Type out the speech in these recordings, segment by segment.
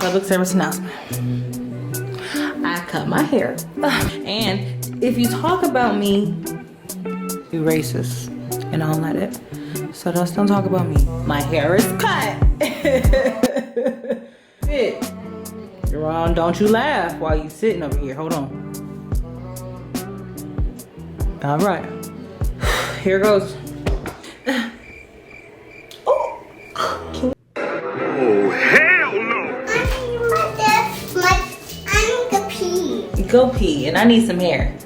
Public service announcement. I cut my hair. And if you talk about me, you racist. And I don't let it. So just don't talk about me. My hair is cut. Sit. Ron, don't you laugh while you sitting over here. Hold on. All right. Here goes. Oh, hell no! I'm gonna pee. Go pee, and I need some hair.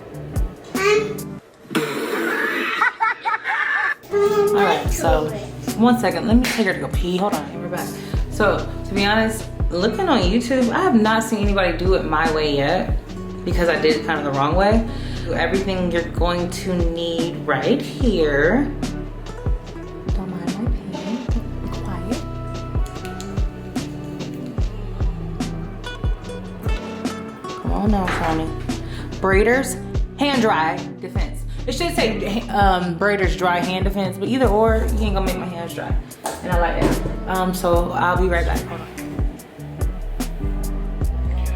All right, so 1 second. Let me take her to go pee. Hold on, we're back. So to be honest, looking on YouTube, I have not seen anybody do it my way yet because I did it kind of the wrong way. Everything you're going to need right here. Don't mind my pen. Be quiet. Come on now, Tony. Braiders, hand dry defense. It should say braiders dry hand defense, but either or, you ain't gonna make my hands dry. And I like it. So I'll be right back. Hold on.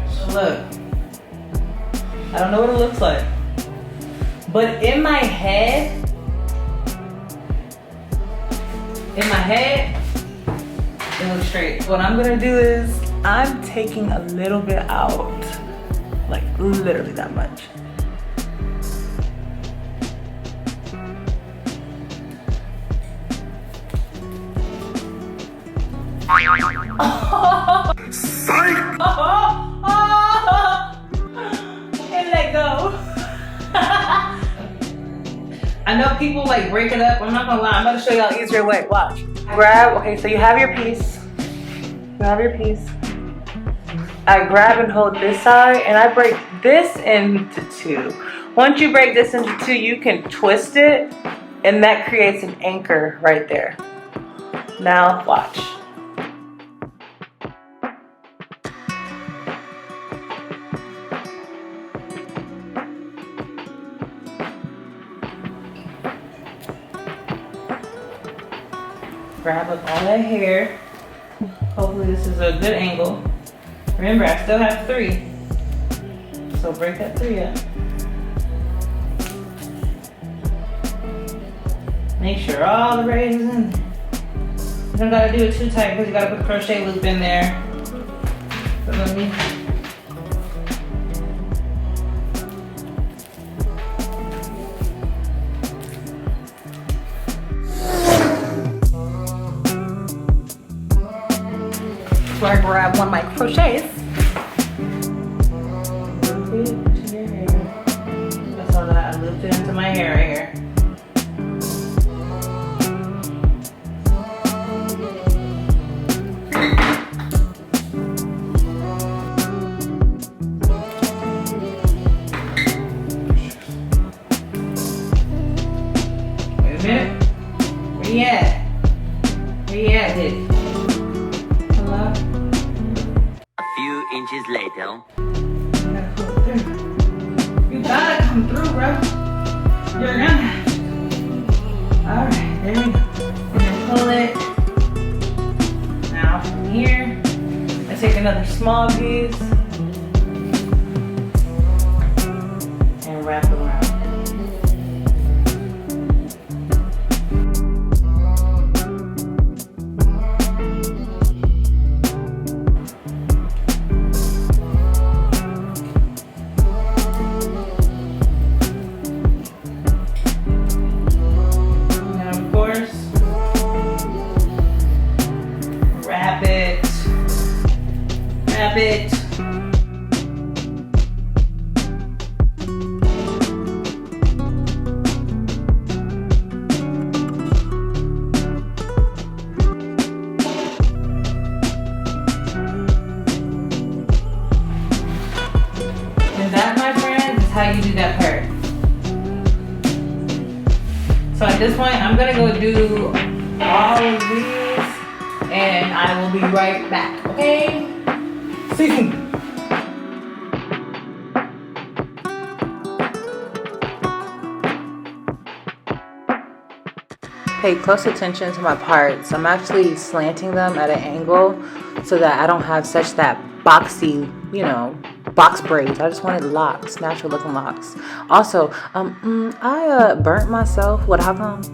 So look, I don't know what it looks like. But in my head, it looks straight. What I'm gonna do is, I'm taking a little bit out, like literally that much. Psych! And let go. I know people like break it up. I'm not gonna lie. I'm gonna show y'all an easier way. Watch. Grab. Okay, so you have your piece. You have your piece. I grab and hold this side, and I break this into two. Once you break this into two, you can twist it, and that creates an anchor right there. Now watch. Grab up all that hair. Hopefully this is a good angle. Remember, I still have 3. So break that 3 up. Make sure all the braids is in there. You don't gotta do it too tight because you gotta put a crochet loop in there. So let me. So I grab one of my crochets. Loop it into your hair. That's all that I looped it into my hair right here. Wait a minute. Where you at? Where you at, Diddy? Inches later. You gotta come through, bro. You're gonna have to. Alright, there we go. And then pull it. Now from here, I take another small piece and wrap it around. It. And that, my friends, is how you do that part. So at this point, I'm gonna go do all of these and I will be right back, okay? Pay close attention to my parts. I'm actually slanting them at an angle so that I don't have such that boxy, you know, box braids. I just wanted locks, natural looking locks. Also, I burnt myself. What happened?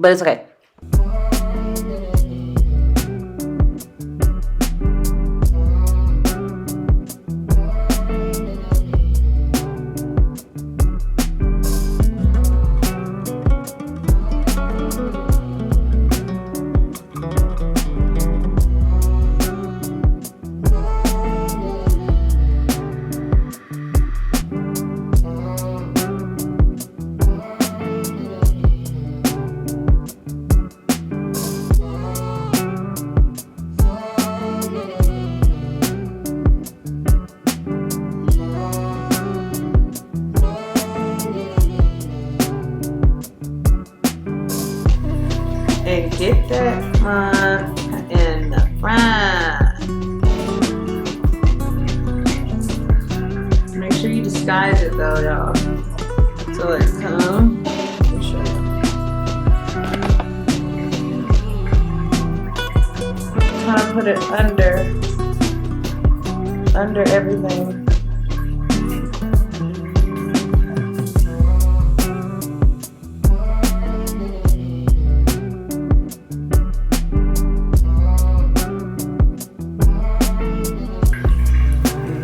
But it's okay. And get that front in the front. Make sure you disguise it though, y'all. So it come. Let me show you. Kind of put it under everything.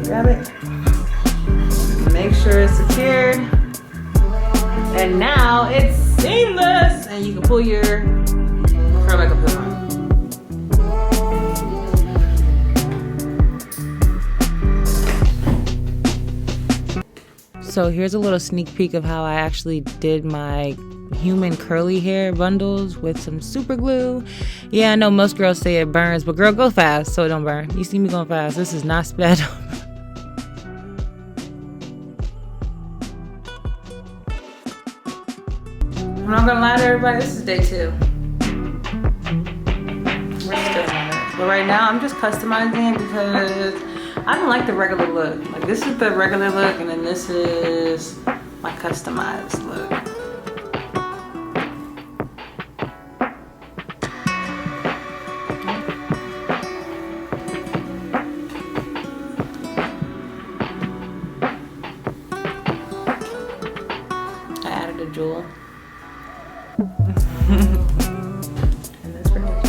Grab it. Make sure it's secured. And now it's seamless. And you can pull your curl back up to the front. So here's a little sneak peek of how I actually did my human curly hair bundles with some super glue. Yeah, I know most girls say it burns, but girl, go fast so it don't burn. You see me going fast. This is not sped up. I'm not gonna lie to everybody, this is day 2. We're still on it. But right now I'm just customizing because I don't like the regular look. Like this is the regular look and then this is my customized look. I added a jewel. And that's pretty much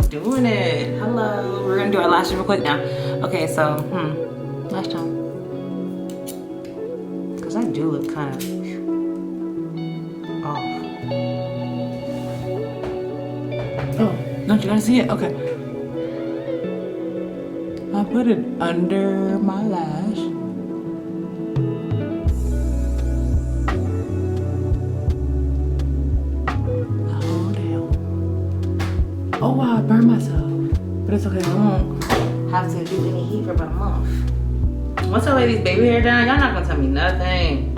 doing it. Hello. We're gonna do our lashes real quick now. Okay, so last time. Cause I do look kind of off. Oh, don't you gotta see it? Okay. I put it under my lash. Oh, damn. Oh, wow, I burned myself. But it's okay, I won't have to do any heat for about a month. Once I lay these baby hair down, y'all not gonna tell me nothing.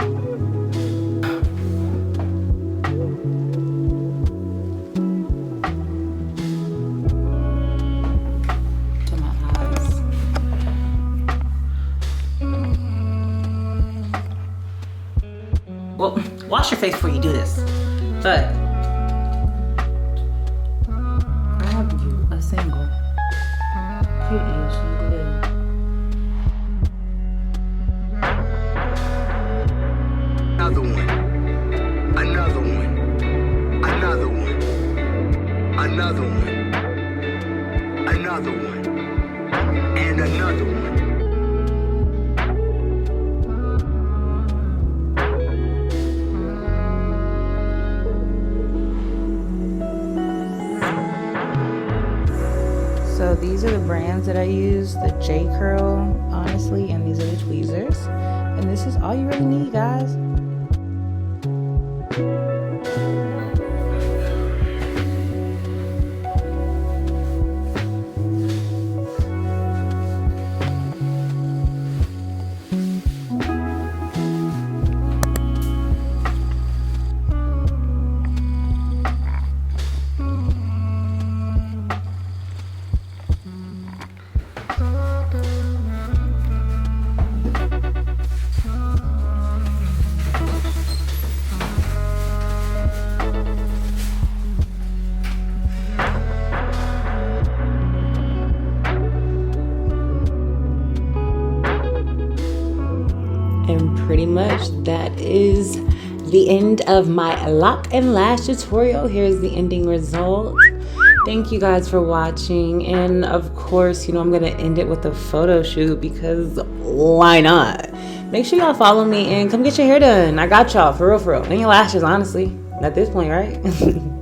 Well, wash your face before you do this. But grab you a single. Get you some glue. Another one. Another one. Another one. Another one. Another one. And another one. So these are the brands that I use, the J Curl, honestly, and these are the tweezers. And this is all you really need, guys. much, that is the end of my lock and lash tutorial. Here's the ending result. Thank you guys for watching, and of course, I'm gonna end it with a photo shoot because why not? Make sure y'all follow me and come get your hair done. I got y'all, for real, and your lashes, honestly, at this point, right?